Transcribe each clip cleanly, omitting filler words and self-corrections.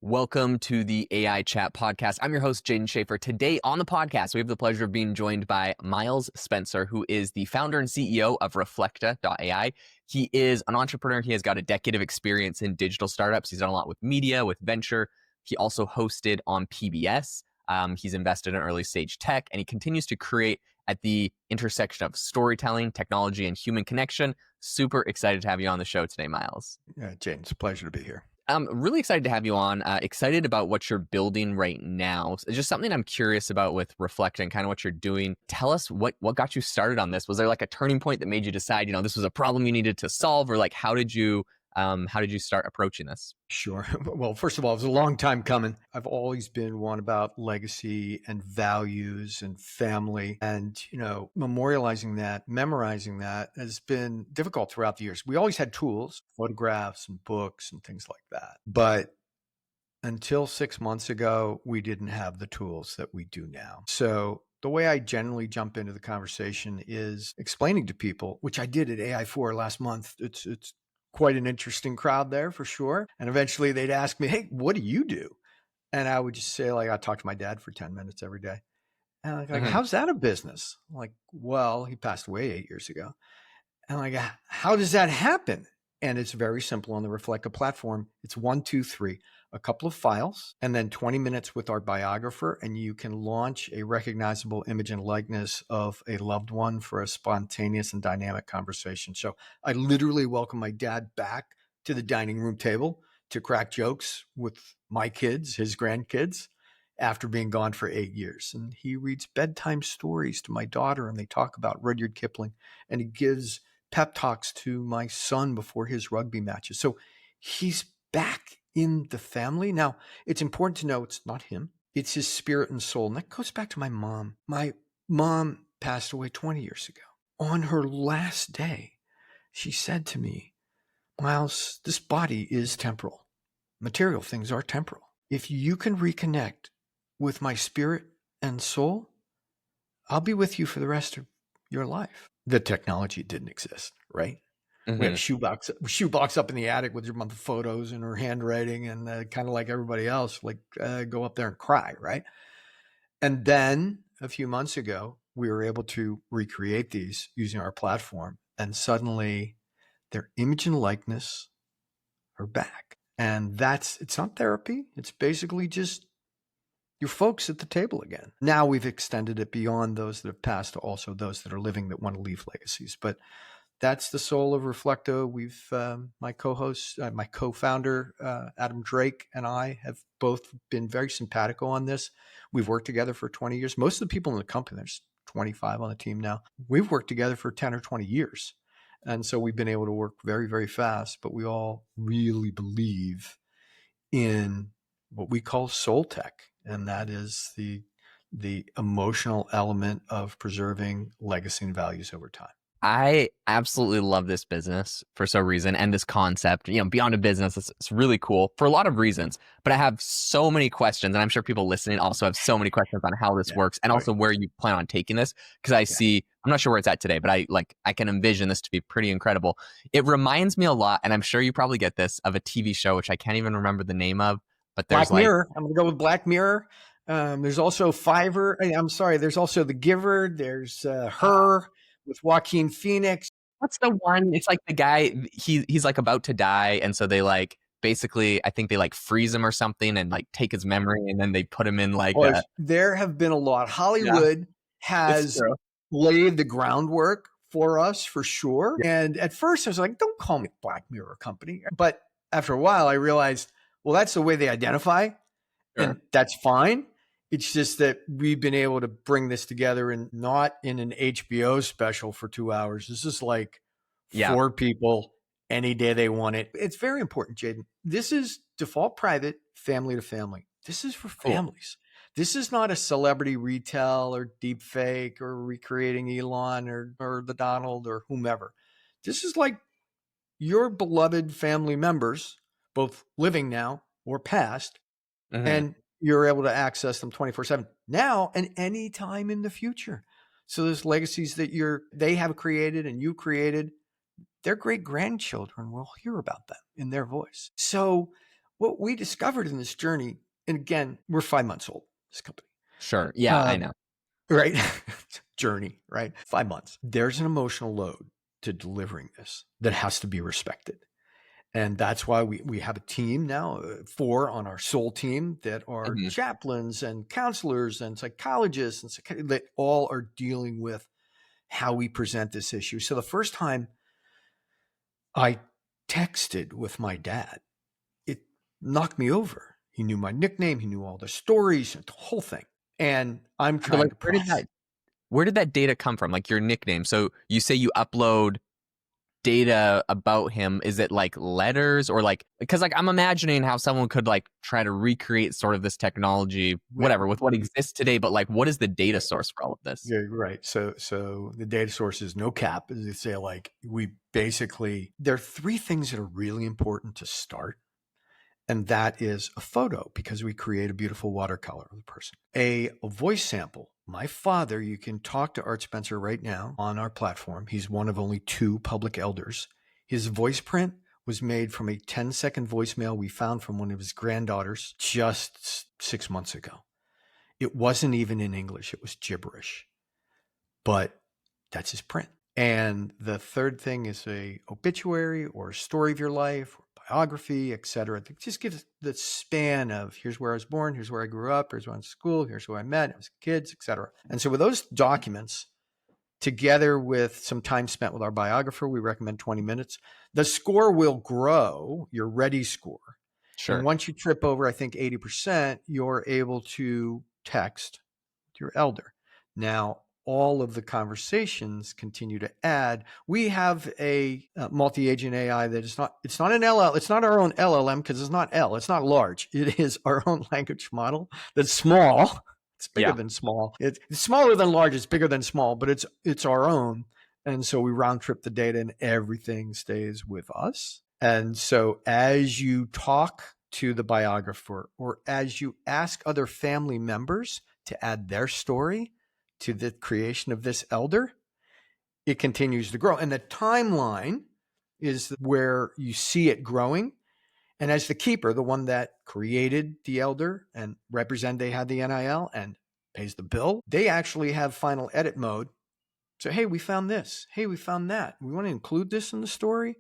Welcome to the AI Chat Podcast. I'm your host, Jaeden Schaefer. Today on the podcast, we have the pleasure of being joined by Myles Spencer, who is the founder and CEO of Reflector.ai. He is an entrepreneur. He has got a decade of experience in digital startups. He's done a lot with media, with venture. He also hosted on PBS. He's invested in early stage tech, and he continues to create at the intersection of storytelling, technology, and human connection. Super excited to have you on the show today, Myles. Yeah, Jaeden, it's a pleasure to be here. I'm really excited to have you on. Excited about what you're building right now. It's just something I'm curious about with Reflect and kind of what you're doing. Tell us what got you started on this. Was there like a turning point that made you decide, this was a problem you needed to solve, or like how did you start approaching this? Sure. Well, first of all, it was a long time coming. I've always been one about legacy and values and family, and memorializing that, memorizing that has been difficult throughout the years. We always had tools, photographs and books and things like that. But until 6 months ago, we didn't have the tools that we do now. So the way I generally jump into the conversation is explaining to people, which I did at AI4 last month. It's quite an interesting crowd there for sure. And eventually they'd ask me, hey, what do you do? And I would just say, like, I talk to my dad for 10 minutes every day. And I'm like, how's that a business? I'm like, well, he passed away 8 years ago. And I'm like, how does that happen? And it's very simple on the Reflective platform. It's 1, 2, 3, a couple of files, and then 20 minutes with our biographer, and you can launch a recognizable image and likeness of a loved one for a spontaneous and dynamic conversation. So I literally welcome my dad back to the dining room table to crack jokes with my kids, his grandkids, after being gone for 8 years. And he reads bedtime stories to my daughter, and they talk about Rudyard Kipling, and he gives pep talks to my son before his rugby matches. So he's back in the family. Now, it's important to know it's not him. It's his spirit and soul. And that goes back to my mom. My mom passed away 20 years ago. On her last day, she said to me, Myles, this body is temporal. Material things are temporal. If you can reconnect with my spirit and soul, I'll be with you for the rest of your life. The technology didn't exist, right? We had a shoebox up in the attic with your month of photos and her handwriting, and kind of like everybody else, go up there and cry, right? And then a few months ago, we were able to recreate these using our platform, and suddenly their image and likeness are back. And it's not therapy. It's basically just your folks at the table again. Now we've extended it beyond those that have passed to also those that are living that want to leave legacies. But that's the soul of Reflecto. We've my co-host, my co-founder, Adam Drake, and I have both been very simpatico on this. We've worked together for 20 years. Most of the people in the company, there's 25 on the team now, we've worked together for 10 or 20 years. And so we've been able to work very, very fast, but we all really believe in what we call soul tech. And that is the emotional element of preserving legacy and values over time. I absolutely love this business for some reason, and this concept, beyond a business, it's really cool for a lot of reasons. But I have so many questions, and I'm sure people listening also have so many questions on how this works, and also where you plan on taking this. Because I see, I'm not sure where it's at today, but I can envision this to be pretty incredible. It reminds me a lot, and I'm sure you probably get this, of a TV show, which I can't even remember the name of. But there's Black Mirror. I'm going to go with Black Mirror. There's also Fiverr. I'm sorry. There's also The Giver. There's Her with Joaquin Phoenix. What's the one? It's like the guy, he's like about to die. And so they basically, I think they freeze him or something and take his memory, and then they put him in there have been a lot. Hollywood has laid the groundwork for us for sure. Yeah. And at first I was like, don't call me Black Mirror Company. But after a while I realized, well, that's the way they identify. Sure. And that's fine. It's just that we've been able to bring this together and not in an HBO special for 2 hours. This is for people any day they want it. It's very important, Jaeden. This is default private, family to family. This is for families. Cool. This is not a celebrity retell or deep fake or recreating Elon or the Donald or whomever. This is like your beloved family members, both living now or past, and you're able to access them 24/7 now and any time in the future. So there's legacies that they have created and you created. Their great grandchildren will hear about them in their voice. So what we discovered in this journey, and again, we're 5 months old, this company. Sure. Yeah, I know. Right? Journey, right? 5 months. There's an emotional load to delivering this that has to be respected. And that's why we have a team now, 4 on our soul team that are Mhm. chaplains and counselors and psychologists that all are dealing with how we present this issue. So the first time I texted with my dad, it knocked me over. He knew my nickname. He knew all the stories, the whole thing. And I'm But trying like, to where did process. that data come from? Like your nickname. So you say you upload data about him. Is it like letters or like, because like I'm imagining how someone could like try to recreate sort of this technology, whatever, with what exists today, but like what is the data source for all of this? Yeah, right. So the data source is no cap. As they say, like we basically, there are 3 things that are really important to start. And that is a photo, because we create a beautiful watercolor of the person. A voice sample. My father, you can talk to Art Spencer right now on our platform. He's one of only 2 public elders. His voice print was made from a 10-second voicemail we found from one of his granddaughters just 6 months ago. It wasn't even in English. It was gibberish, but that's his print. And the third thing is a obituary or a story of your life, or biography, etc. It just gives the span of here's where I was born, here's where I grew up, here's where I went to school, here's who I met as kids, etc. And so with those documents, together with some time spent with our biographer, we recommend 20 minutes. The score will grow, your ready score. And Sure. once you trip over, I think 80%, you're able to text to your elder. Now, all of the conversations continue to add. We have a multi-agent AI that is not, it's not an LL, it's not our own LLM, because it's not L, it's not large. It is our own language model that's small. It's bigger than small. It's smaller than large, it's bigger than small, but it's our own. And so we round trip the data and everything stays with us. And so as you talk to the biographer, or as you ask other family members to add their story to the creation of this elder, it continues to grow. And the timeline is where you see it growing. And as the keeper, the one that created the elder and represent they had the NIL and pays the bill, they actually have final edit mode. So, hey, we found this. Hey, we found that. We want to include this in the story.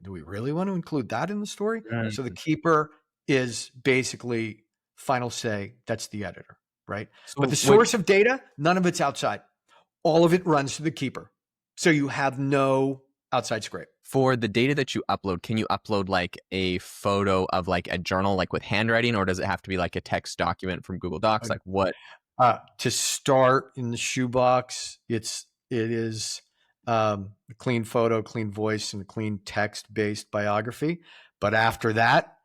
Do we really want to include that in the story? Mm. So the keeper is basically final say. That's the editor, right? But So the source of data, none of it's outside. All of it runs to the keeper. So you have no outside scrape. for the data that you upload, can you upload like a photo of like a journal, like with handwriting, or does it have to be like a text document from Google Docs? Like what? To start in the shoebox, it is a clean photo, clean voice, and a clean text-based biography. But after that,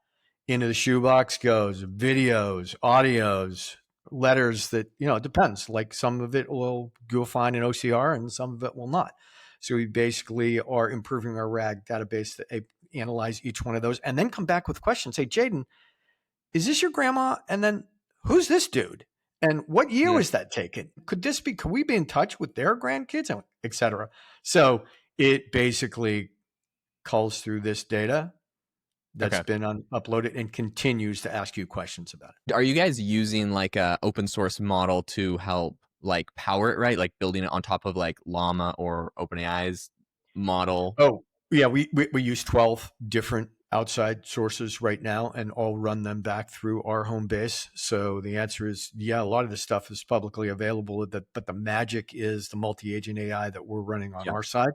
into the shoebox goes videos, audios, letters that, it depends. Like some of it you'll find in OCR and some of it will not. So we basically are improving our RAG database to analyze each one of those and then come back with questions. Say, Jaeden, is this your grandma? And then who's this dude? And what year Mm. was that taken? Could we be in touch with their grandkids, et cetera? So it basically culls through this data that's Okay. been uploaded and continues to ask you questions about it. Are you guys using like a open source model to help like power it, right? Like building it on top of like Llama or OpenAI's model? Oh, yeah, we use 12 different outside sources right now and all run them back through our home base. So the answer is, yeah, a lot of this stuff is publicly available, but the magic is the multi-agent AI that we're running on Yeah. our side.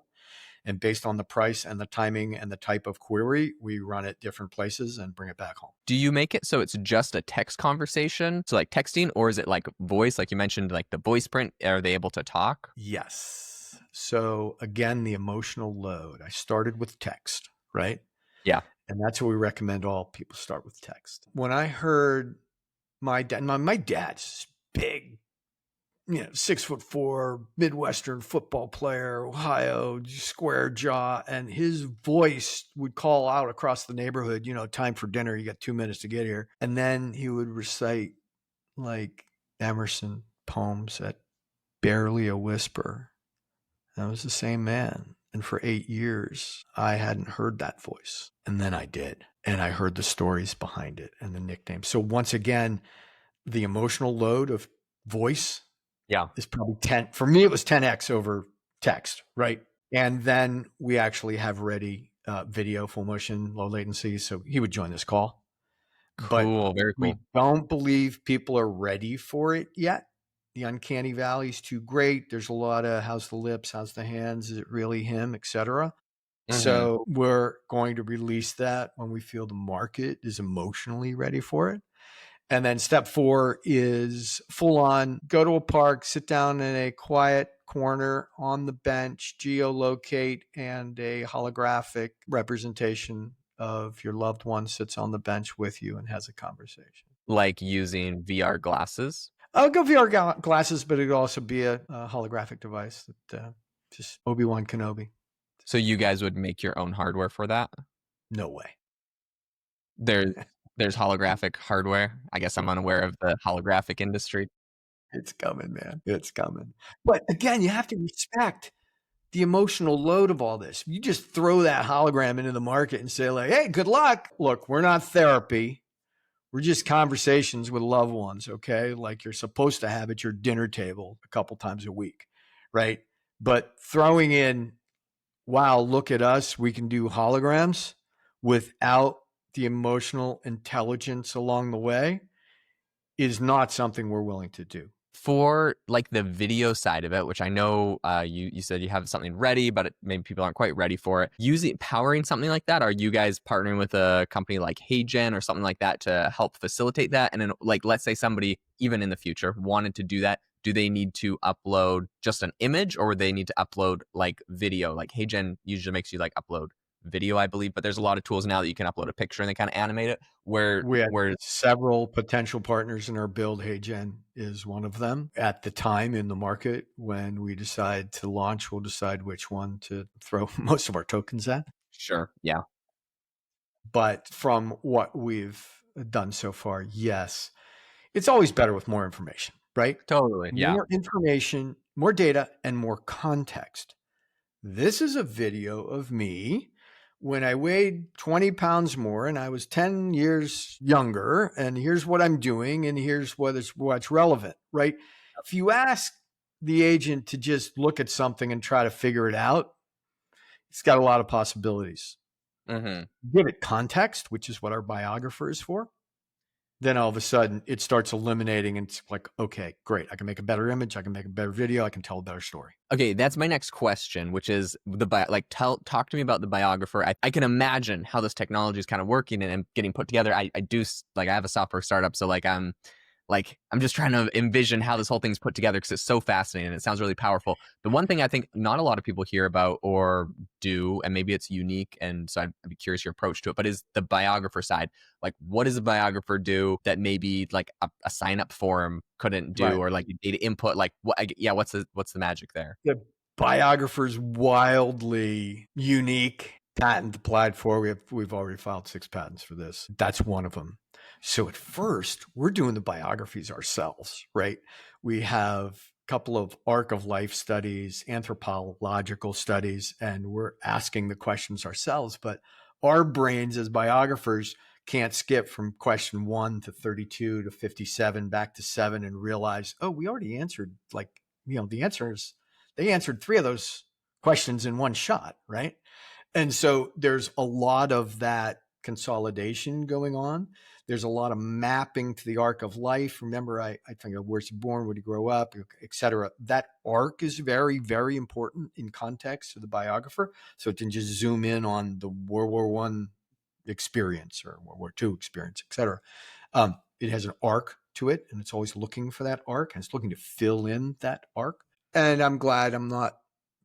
And based on the price and the timing and the type of query, we run it different places and bring it back home. Do you make it so it's just a text conversation? So like texting, or is it like voice? Like you mentioned, like the voice print, are they able to talk? Yes. So again, the emotional load. I started with text, right? Yeah. And that's what we recommend all people start with text. When I heard my dad, my dad's big, 6'4", Midwestern football player, Ohio, square jaw, and his voice would call out across the neighborhood, time for dinner, you got 2 minutes to get here. And then he would recite like Emerson poems at barely a whisper. That was the same man. And for 8 years, I hadn't heard that voice. And then I did. and I heard the stories behind it and the nickname. So once again, the emotional load of voice Yeah. is probably 10. For me, it was 10x over text, right? And then we actually have ready video, full motion, low latency. So he would join this call. But Cool. Very we cool. don't believe people are ready for it yet. The uncanny valley is too great. There's a lot of how's the lips, how's the hands, is it really him, etc. Mm-hmm. So we're going to release that when we feel the market is emotionally ready for it. And then step 4 is full on go to a park, sit down in a quiet corner on the bench, geolocate, and a holographic representation of your loved one sits on the bench with you and has a conversation. Like using VR glasses. I'll go VR glasses, but it could also be a holographic device that just Obi-Wan Kenobi. So you guys would make your own hardware for that? No way. There, there's holographic hardware. I guess I'm unaware of the holographic industry. It's coming, man. It's coming. But again, you have to respect the emotional load of all this. You just throw that hologram into the market and say, like, hey, good luck. Look, we're not therapy. We're just conversations with loved ones, okay? Like you're supposed to have at your dinner table a couple times a week, right? But throwing in, wow, look at us, we can do holograms without the emotional intelligence along the way is not something we're willing to do. For like the video side of it, which I know you said you have something ready, but maybe people aren't quite ready for it. Powering something like that, are you guys partnering with a company like Jaeden or something like that to help facilitate that? And then, like, let's say somebody even in the future wanted to do that, do they need to upload just an image, or would they need to upload like video? Like Jaeden usually makes you like upload video, I believe, but there's a lot of tools now that you can upload a picture and they kind of animate it. We had Where several potential partners in our build. HeyGen is one of them. At the time in the market, when we decide to launch, we'll decide which one to throw most of our tokens at. Sure, yeah, But from what we've done so far, yes, it's always better with more information, right? totally, yeah. More information, more data, and more context. This is a video of me when I weighed 20 pounds more and I was 10 years younger, and here's what I'm doing, and here's what's relevant, right? If you ask the agent to just look at something and try to figure it out, it's got a lot of possibilities. Mm-hmm. Give it context, which is what our biographer is for. Then all of a sudden it starts eliminating, and it's like, okay, great. I can make a better image. I can make a better video. I can tell a better story. Okay, that's my next question, which is talk to me about the biographer. I can imagine how this technology is kind of working and getting put together. I have a software startup, so I'm just trying to envision how this whole thing's put together because it's so fascinating and it sounds really powerful. The one thing I think not a lot of people hear about or do, and maybe it's unique, and so I'd be curious your approach to it, but is the biographer side. Like, what does a biographer do that maybe like a sign up form couldn't do, Right. or like data input? Like, what's the magic there? The biographer's wildly unique. Patent applied for. We've already filed 6 patents for this. That's one of them. So at first, we're doing the biographies ourselves, right? We have a couple of arc of life studies, anthropological studies, and we're asking the questions ourselves. But our brains as biographers can't skip from question 1 to 32 to 57 back to 7 and realize, oh, we already answered the answers. They answered 3 of those questions in one shot, right? And so there's a lot of that consolidation going on. There's a lot of mapping to the arc of life. Remember, I think of where's he born, where did he grow up, et cetera. That arc is very, very important in context to the biographer. So it can just zoom in on the World War I experience or World War II experience, et cetera. It has an arc to it, and it's always looking for that arc, and it's looking to fill in that arc. And I'm glad I'm not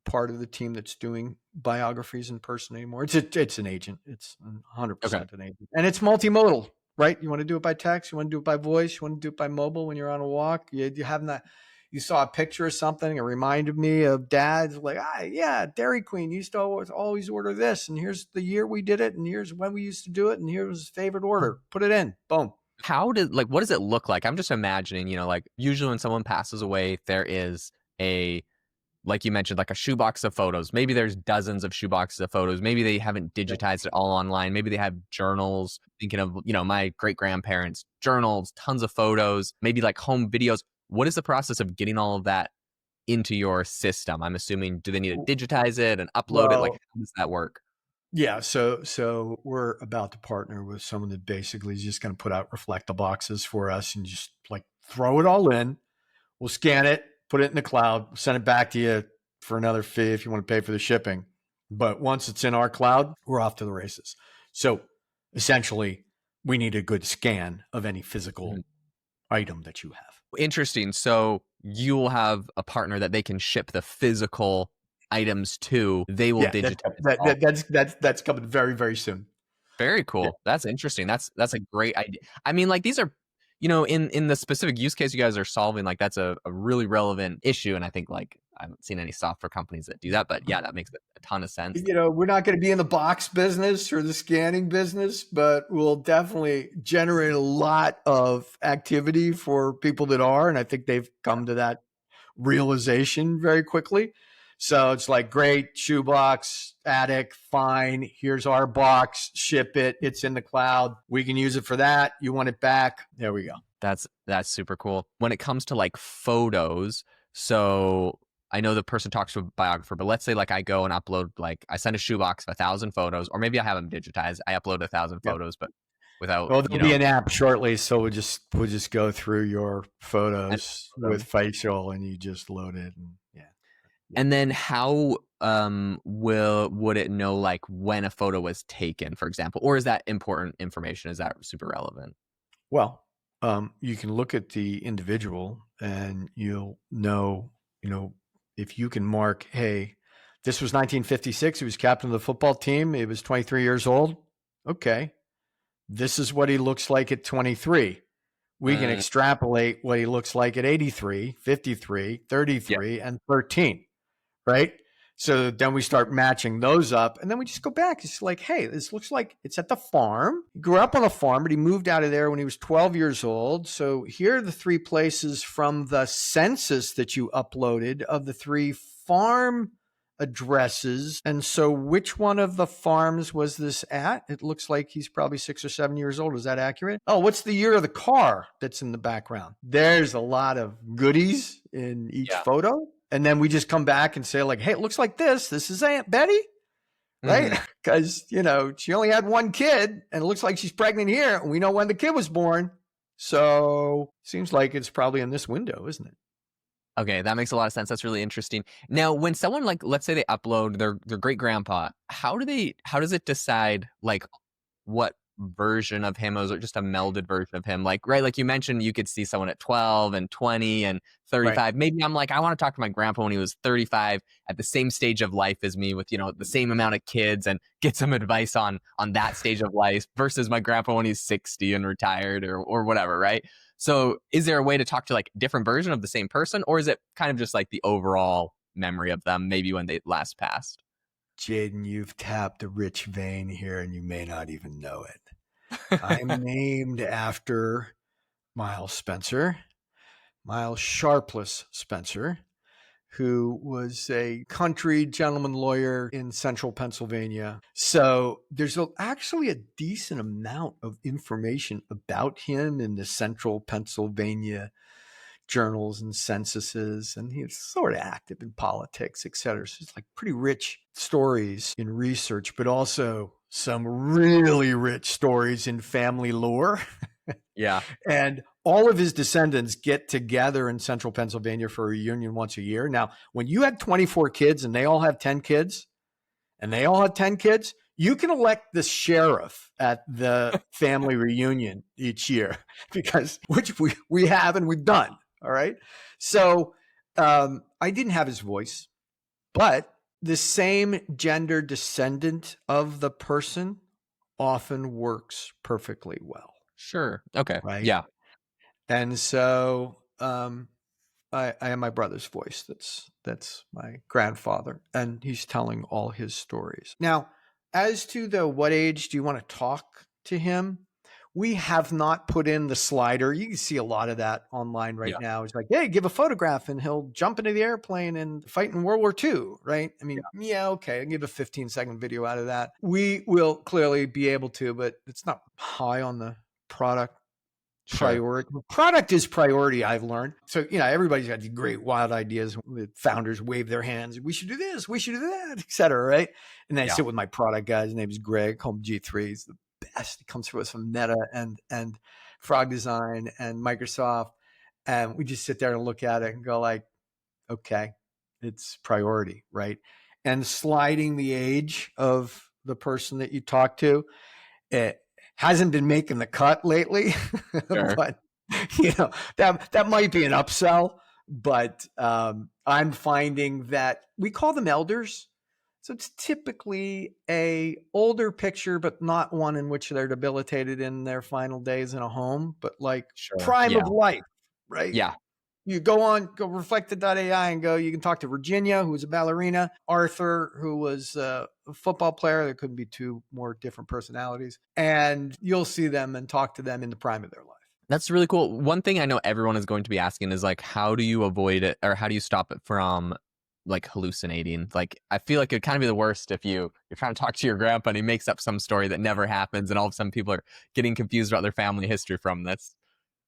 part of the team that's doing biographies in person anymore. It's an agent. It's 100% an agent. And it's multimodal, right? You want to do it by text. You want to do it by voice. You want to do it by mobile when you're on a walk. You have that. You saw a picture of something. It reminded me of Dad. Like, yeah, Dairy Queen used to always order this. And here's the year we did it. And here's when we used to do it. And here's his favorite order. Put it in. Boom. What does it look like? I'm just imagining, like usually when someone passes away, there is a like you mentioned, like a shoebox of photos. Maybe there's dozens of shoeboxes of photos. Maybe they haven't Yeah. digitized it all online. Maybe they have journals. Thinking of, my great grandparents, journals, tons of photos, maybe like home videos. What is the process of getting all of that into your system? I'm assuming, do they need to digitize it and upload it? Like, Well, how does that work? yeah. So we're about to partner with someone that basically is just going to put out reflector boxes for us and just like throw it all in. We'll scan it, put it in the cloud, send it back to you for another fee if you want to pay for the shipping. But once it's in our cloud, we're off to the races. So essentially, we need a good scan of any physical Mhm. item that you have. Interesting. So you'll have a partner that they can ship the physical items to. They will Yeah, digitize it all. that's coming very, very soon. Very Yeah. cool. That's interesting. That's a great idea. I mean, like these are, in the specific use case you guys are solving, like that's a really relevant issue. And I think like I haven't seen any software companies that do that, but yeah, that makes a ton of sense. We're not going to be in the box business or the scanning business, but we'll definitely generate a lot of activity for people that are. And I think they've come to that realization very quickly. So it's like, great, shoebox, attic, fine. Here's our box, ship it. It's in the cloud. We can use it for that. You want it back? There we go. That's super cool. When it comes to like photos, so I know the person talks to a biographer, but let's say like I go and upload, like I send a shoebox of 1,000 photos, or maybe I have them digitized. I upload 1,000 Yep. photos, but without, Well, there'll be an app shortly, so we'll just go through your photos with them. facial, and you just load it, and yeah. And then how would it know like when a photo was taken, for example? Or is that important information? Is that super relevant? Well, you can look at the individual, and you'll know, if you can mark, hey, this was 1956. He was captain of the football team. He was 23 years old. Okay, this is what he looks like at 23. We can Mm, extrapolate what he looks like at 83, 53, yeah. 33, and 13, right? So then we start matching those up, and then we just go back. It's like, hey, this looks like it's at the farm. He grew up on a farm, but he moved out of there when he was 12 years old. So here are the 3 places from the census that you uploaded of the 3 farm addresses. And so which one of the farms was this at? It looks like he's probably 6 or 7 years old. Is that accurate? Oh, what's the year of the car that's in the background? There's a lot of goodies in each Yeah. photo. And then we just come back and say like, hey, it looks like this. This is Aunt Betty, right? Mhm. Because, she only had 1 kid, and it looks like she's pregnant here. And we know when the kid was born. So seems like it's probably in this window, isn't it? Okay, that makes a lot of sense. That's really interesting. Now, when someone like, let's say they upload their great grandpa, how does it decide like what version of him, or is it just a melded version of him? Like, right, like you mentioned, you could see someone at 12 and 20 and Right. 35. Maybe I'm like, I want to talk to my grandpa when he was 35, at the same stage of life as me, with the same amount of kids, and get some advice on that stage of life versus my grandpa when he's 60 and retired, or whatever, right? So is there a way to talk to like different version of the same person, or is it kind of just like the overall memory of them, maybe when they last passed? Jaeden, you've tapped a rich vein here, and you may not even know it. I'm named after Myles Spencer, Myles Sharpless Spencer, who was a country gentleman lawyer in central Pennsylvania. So there's actually a decent amount of information about him in the central Pennsylvania journals and censuses, and he was sort of active in politics, et cetera. So it's like pretty rich stories in research, but also some really rich stories in family lore. Yeah. And all of his descendants get together in central Pennsylvania for a reunion once a year. Now, when you have 24 kids and they all have 10 kids, you can elect the sheriff at the family reunion each year, because which we have and we've done. All right. So I didn't have his voice, but the same gender descendant of the person often works perfectly well. Sure. Okay. Right. Yeah. And so I am my brother's voice. That's my grandfather, and he's telling all his stories. Now, as to the what age do you want to talk to him? We have not put in the slider. You can see a lot of that online right Yeah. now. It's like, hey, give a photograph and he'll jump into the airplane and fight in World War II, right? I mean, yeah, okay, I'll give a 15-second video out of that. We will clearly be able to, but it's not high on the product priority. Product is priority, I've learned. So, everybody's got these great wild ideas. The founders wave their hands. We should do this. We should do that, et cetera, right? And then I sit with my product guy. His name is Greg, call him G3. He's the best. He comes through us from Meta and Frog Design and Microsoft. And we just sit there and look at it and go like, okay, it's priority, right? And sliding the age of the person that you talk to, it hasn't been making the cut lately, but that might be an upsell. But I'm finding that we call them elders. So it's typically a older picture, but not one in which they're debilitated in their final days in a home, but like prime of life, right? Yeah. You go Reflector.ai and you can talk to Virginia, who was a ballerina, Arthur, who was a football player. There couldn't be two more different personalities. And you'll see them and talk to them in the prime of their life. That's really cool. One thing I know everyone is going to be asking is like, how do you avoid it, or how do you stop it from like hallucinating? Like, I feel like it'd kind of be the worst if you're trying to talk to your grandpa and he makes up some story that never happens, and all of a sudden people are getting confused about their family history from this.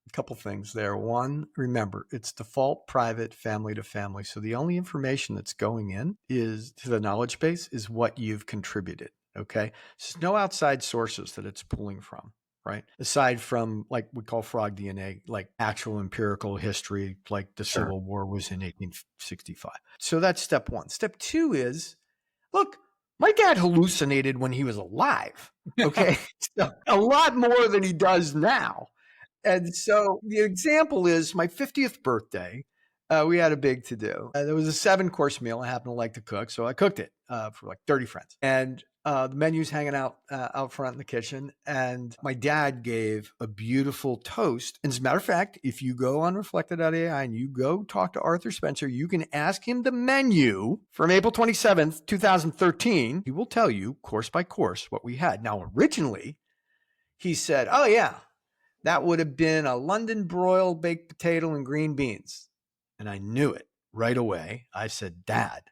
A couple things there. One, remember, it's default private, family to family. So the only information that's going in is to the knowledge base is what you've contributed. Okay. So there's no outside sources that it's pulling from, right? Aside from like we call frog DNA, like actual empirical history, like the Civil War was in 1865. So that's step one. Step two is, look, my dad hallucinated when he was alive. Okay. So a lot more than he does now. And so the example is my 50th birthday. We had a big to do. There was a 7-course meal. I happen to like to cook, so I cooked it for like 30 friends. And the menu's hanging out front in the kitchen. And my dad gave a beautiful toast. And as a matter of fact, if you go on Reflector.ai and you go talk to Arthur Spencer, you can ask him the menu from April 27th, 2013. He will tell you course by course what we had. Now, originally, he said, oh, yeah. That would have been a London broil, baked potato, and green beans. And I knew it right away. I said, Dad,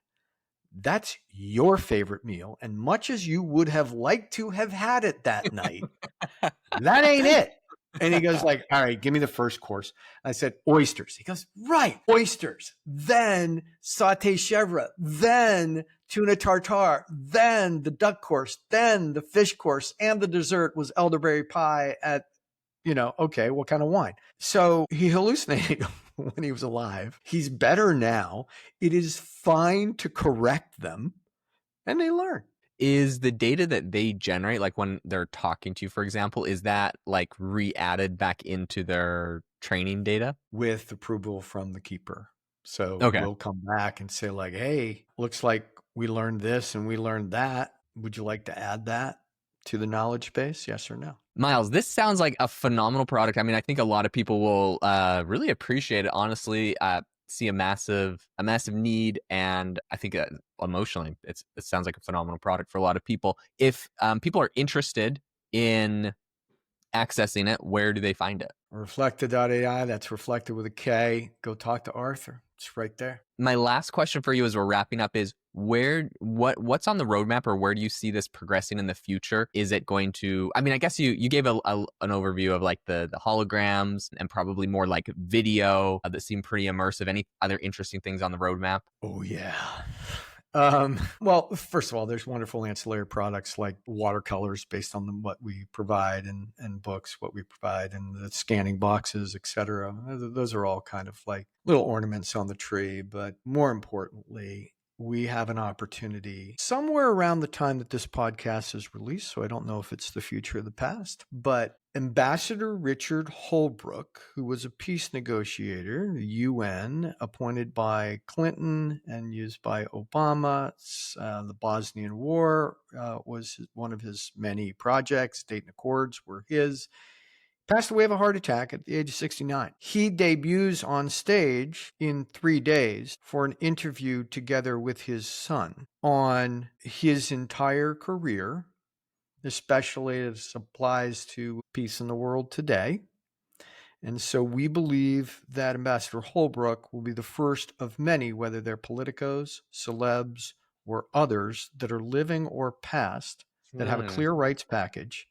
that's your favorite meal. And much as you would have liked to have had it that night, that ain't it. And he goes like, all right, give me the first course. I said, oysters. He goes, right, oysters. Then sauté chèvre. Then tuna tartare. Then the duck course. Then the fish course. And the dessert was elderberry pie at, okay, what kind of wine? So he hallucinated when he was alive. He's better now. It is fine to correct them, and they learn. Is the data that they generate, like when they're talking to you, for example, is that like re-added back into their training data? With approval from the keeper. So Okay. We'll come back and say like, hey, looks like we learned this and we learned that. Would you like to add that to the knowledge base? Yes or no? Myles, this sounds like a phenomenal product. I mean, I think a lot of people will really appreciate it. Honestly, see a massive need, and I think emotionally, it sounds like a phenomenal product for a lot of people. If people are interested in accessing it, where do they find it? Reflector.ai, that's reflected with a K. Go talk to Arthur. It's right there. My last question for you as we're wrapping up is what's on the roadmap, or where do you see this progressing in the future? Is it going to, I mean, I guess you gave an overview of like the holograms and probably more like video that seem pretty immersive. Any other interesting things on the roadmap? Oh, yeah. Well, first of all, there's wonderful ancillary products like watercolors based on what we provide, and books, what we provide, and the scanning boxes, etc. Those are all kind of like little ornaments on the tree. But more importantly, we have an opportunity somewhere around the time that this podcast is released. So I don't know if it's the future or the past, but Ambassador Richard Holbrooke, who was a peace negotiator, the UN, appointed by Clinton and used by Obama. The Bosnian War was one of his many projects. Dayton Accords were his. Passed away of a heart attack at the age of 69. He debuts on stage in 3 days for an interview together with his son on his entire career especially as applies to peace in the world today. And so we believe that Ambassador Holbrooke will be the first of many, whether they're politicos, celebs, or others that are living or past, that have a clear rights package,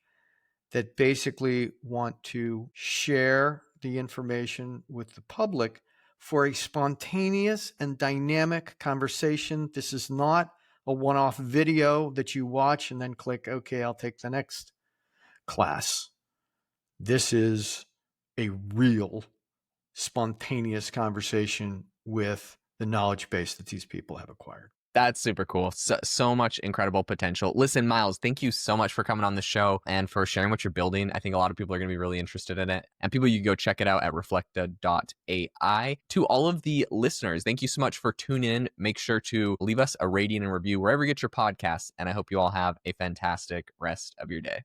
that basically want to share the information with the public for a spontaneous and dynamic conversation. This is not a one-off video that you watch and then click, okay, I'll take the next class. This is a real spontaneous conversation with the knowledge base that these people have acquired. That's super cool. So much incredible potential. Listen, Myles, thank you so much for coming on the show and for sharing what you're building. I think a lot of people are going to be really interested in it. And people, you can go check it out at Reflector.ai. To all of the listeners, thank you so much for tuning in. Make sure to leave us a rating and review wherever you get your podcasts. And I hope you all have a fantastic rest of your day.